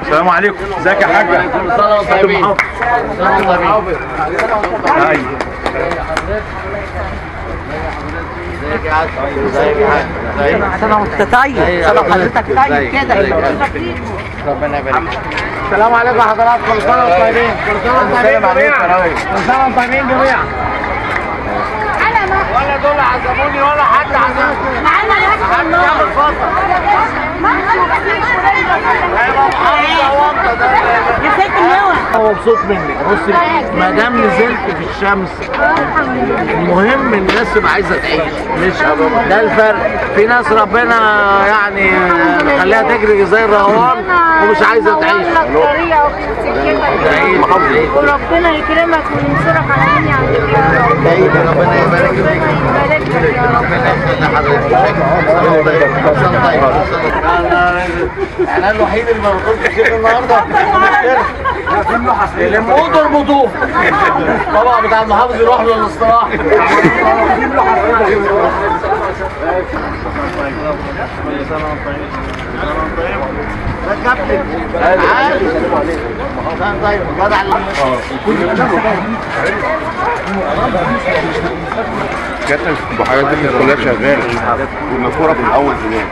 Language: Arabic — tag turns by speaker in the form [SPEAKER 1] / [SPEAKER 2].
[SPEAKER 1] السلام عليكم. ازيك يا حاجه؟
[SPEAKER 2] كل سنه وانتم طيبين.
[SPEAKER 1] ايوه.
[SPEAKER 2] ازيك يا حاج؟ ازيك يا حاج؟
[SPEAKER 3] سنة وانت طيب. سنة وحضرتك طيب كده.
[SPEAKER 2] ربنا يبارك فيك.
[SPEAKER 4] السلام عليكم يا حضرات، كل سنه وانتم طيبين. كل سنه وانتم طيبين جميعا. كل سنه وانتم طيبين جميعا. ولا دول عزموني ولا حد عزمني.
[SPEAKER 3] معانا
[SPEAKER 4] حد يعمل فصل.
[SPEAKER 3] يا ست اللواء.
[SPEAKER 2] انا مبسوط منك. بصي ما دام نزلت في الشمس المهم الناس تبقى عايزه تعيش، مش ده الفرق. في ناس ربنا يعني خليها تجري زي الرهوان ومش عايزه تعيش.
[SPEAKER 5] وربنا يكرمك وينصرك على مين عندك يا رب.
[SPEAKER 2] ربنا يبارك فيك. ربنا يخلي حضرتك. انا الوحيد اللي ما باكلش شيء النهارده. اللي موضوع اربطوه. طبعا بتاع المحافظ يروح له الاستراحه. ده كابتن. عادي. طيب جدع.
[SPEAKER 1] كابتن الحاجات دي كلها شغاله والنافوره في الاول هناك.